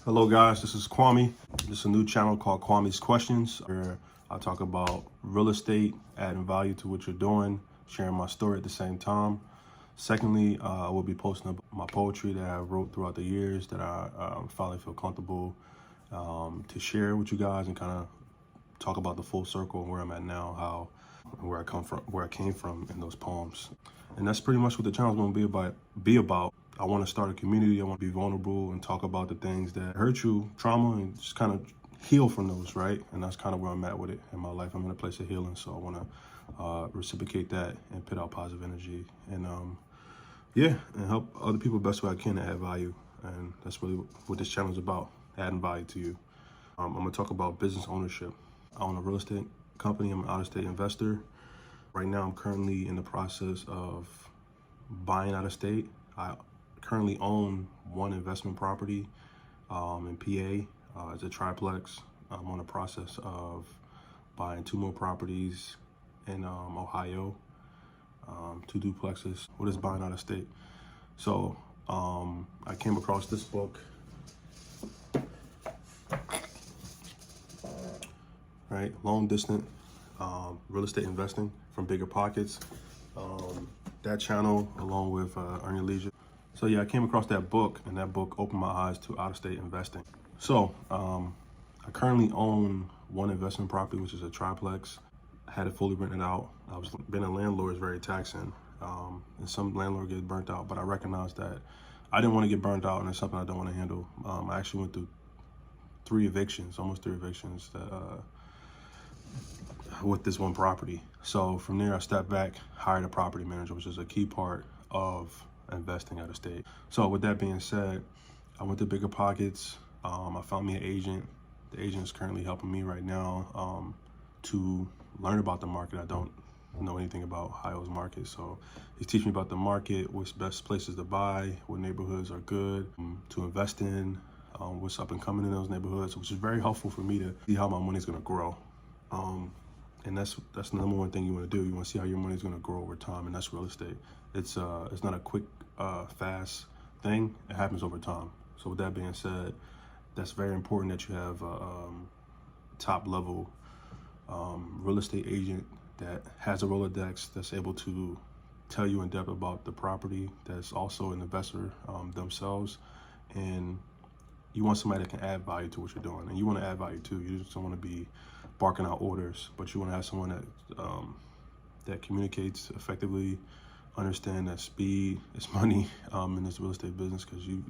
Hello guys, this is Kwame. This is a new channel called Kwame's Questions, where I talk about real estate, adding value to what you're doing, sharing my story at the same time. Secondly, I will be posting my poetry that I wrote throughout the years that I finally feel comfortable to share with you guys and kind of talk about the full circle and where I'm at now, where I came from in those poems. And that's pretty much what the channel is going to be about. I want to start a community. I want to be vulnerable and talk about the things that hurt you, trauma, and just kind of heal from those, right? And that's kind of where I'm at with it in my life. I'm in a place of healing, so I want to reciprocate that and put out positive energy and and help other people best way I can to add value. And that's really what this channel is about, adding value to you. I'm going to talk about business ownership. I own a real estate company. I'm an out-of-state investor. Right now, I'm currently in the process of buying out of state. I currently own one investment property in PA. It's a triplex. I'm on the process of buying 2 more properties in Ohio, 2 duplexes. What is buying out of state? So I came across this book, right? Long distance real estate investing from Bigger Pockets. That channel, along with Earn Your Leisure. So yeah, I came across that book, and that book opened my eyes to out-of-state investing. So I currently own one investment property, which is a triplex. I had it fully rented out. Being a landlord is very taxing, and some landlords get burnt out, but I recognized that I didn't want to get burnt out, and it's something I don't want to handle. I actually went through almost three evictions with this one property. So from there, I stepped back, hired a property manager, which is a key part of investing out of state. So with that being said, I went to Bigger Pockets. I found me an agent. The agent is currently helping me right now to learn about the market. I don't know anything about Ohio's market, so he's teaching me about the market, what's best places to buy, what neighborhoods are good to invest in, what's up and coming in those neighborhoods, which is very helpful for me to see how my money's going to grow. And that's the number one thing you want to do. You want to see how your money is going to grow over time, and that's real estate. It's not a quick, fast thing. It happens over time. So with that being said, that's very important that you have a top level real estate agent that has a Rolodex, that's able to tell you in depth about the property, that's also an investor themselves. And you want somebody that can add value to what you're doing, and you want to add value too. You just don't want to be barking out orders, but you want to have someone that communicates effectively, understand that speed is money in this real estate business, because you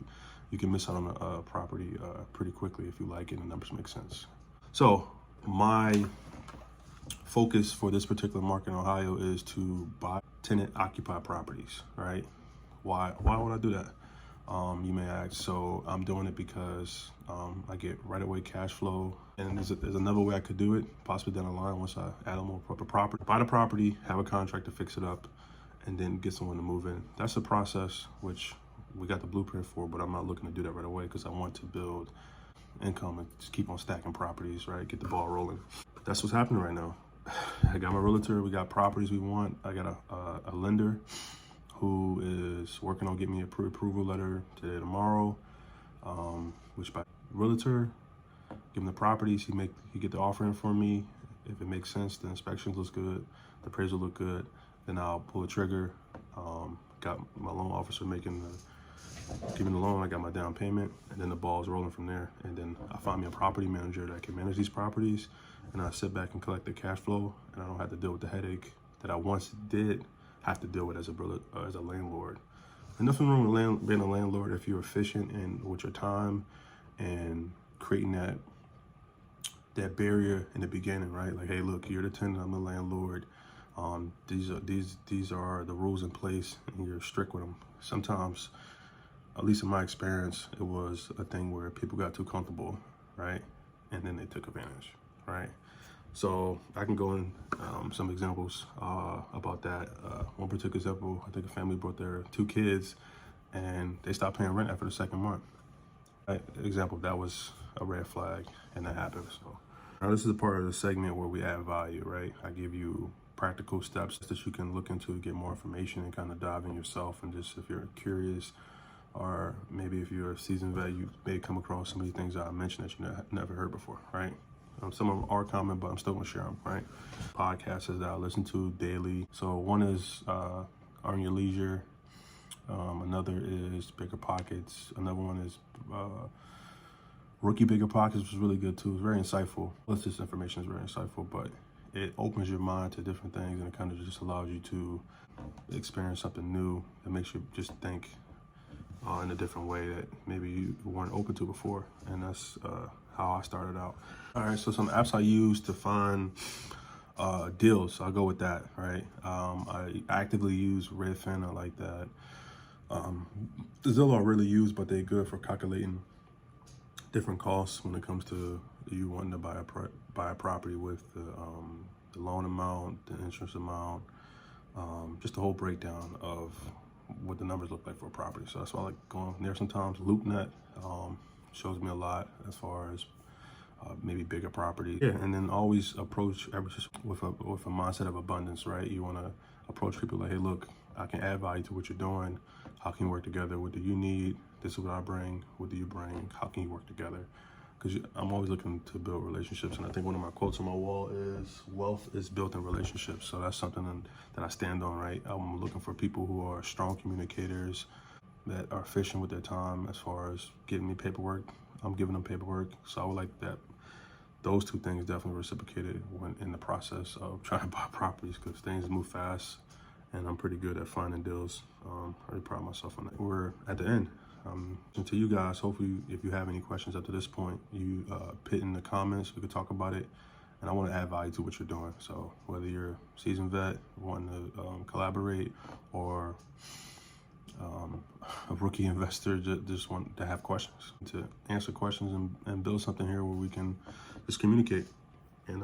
can miss out on a property pretty quickly if you like it and the numbers make sense. So my focus for this particular market in Ohio is to buy tenant occupied properties, right? Why would I do that? You may ask. So I'm doing it because I get right away cash flow, and there's another way I could do it, possibly down the line once I add a more property. Buy the property, have a contract to fix it up, and then get someone to move in. That's a process which we got the blueprint for, but I'm not looking to do that right away because I want to build income and just keep on stacking properties, right? Get the ball rolling. That's what's happening right now. I got my realtor, we got properties we want. I got a lender who is working on getting me a pre-approval letter today, tomorrow, which by realtor, give him the properties, he get the offer in for me. If it makes sense, the inspection looks good, the appraisal look good, then I'll pull the trigger. Got my loan officer giving the loan, I got my down payment, and then the ball's rolling from there. And then I find me a property manager that can manage these properties, and I sit back and collect the cash flow, and I don't have to deal with the headache that I once did have to deal with as a landlord. And nothing wrong with being a landlord if you're efficient and with your time and creating that barrier in the beginning, right? Like, hey, look, you're the tenant, I'm the landlord. These are the rules in place, and you're strict with them. Sometimes, at least in my experience, it was a thing where people got too comfortable, right? And then they took advantage, right? So I can go in some examples about that. One particular example, I think a family brought their 2 kids, and they stopped paying rent after the 2nd month. Right? Example, that was a red flag, and that happened. So now this is a part of the segment where we add value, right? I give you practical steps that you can look into to get more information and kind of dive in yourself, and just if you're curious or maybe if you're a seasoned vet, you may come across some of these things that I mentioned that you never heard before, right? Some of them are common, but I'm still gonna share them, right? Podcasts that I listen to daily. So one is Earn Your Leisure. Another is Bigger Pockets. Another one is Rookie Bigger Pockets, which is really good too. It's very insightful. Plus, this information is very insightful, but it opens your mind to different things, and it kind of just allows you to experience something new. It makes you just think in a different way that maybe you weren't open to before, and that's how I started out. All right, so some apps I use to find deals. I'll go with that, right? I actively use Redfin. I like that. Zillow I really use, but they're good for calculating different costs when it comes to you wanting to buy a property with the loan amount, the insurance amount, just the whole breakdown of what the numbers look like for a property. So that's why I like going there sometimes. LoopNet shows me a lot as far as maybe bigger property. Yeah, and then always approach everything with a mindset of abundance, right? You want to approach people like, hey, look, I can add value to what you're doing. How can we work together? What do you need? This is what I bring. What do you bring? How can you work together? Because I'm always looking to build relationships, and I think one of my quotes on my wall is wealth is built in relationships. So that's something that I stand on, right? I'm looking for people who are strong communicators, that are efficient with their time as far as getting me paperwork. I'm giving them paperwork. So I would like that. Those two things definitely reciprocated when in the process of trying to buy properties, because things move fast, and I'm pretty good at finding deals. I'm really proud of myself on that. We're at the end. And to you guys, hopefully, if you have any questions up to this point, you put in the comments. We could talk about it. And I want to add value to what you're doing. So whether you're a seasoned vet, wanting to collaborate, or a rookie investor just want to have questions, to answer questions and build something here where we can just communicate and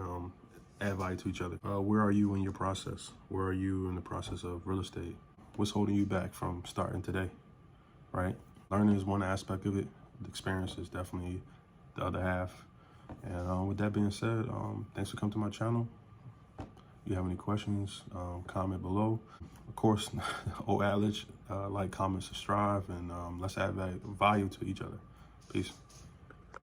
add value to each other. Where are you in your process? Where are you in the process of real estate? What's holding you back from starting today, right? Learning is one aspect of it. The experience is definitely the other half. And with that being said, thanks for coming to my channel. If you have any questions, comment below. Of course, old adage, like, comment, subscribe, and let's add value to each other. Peace.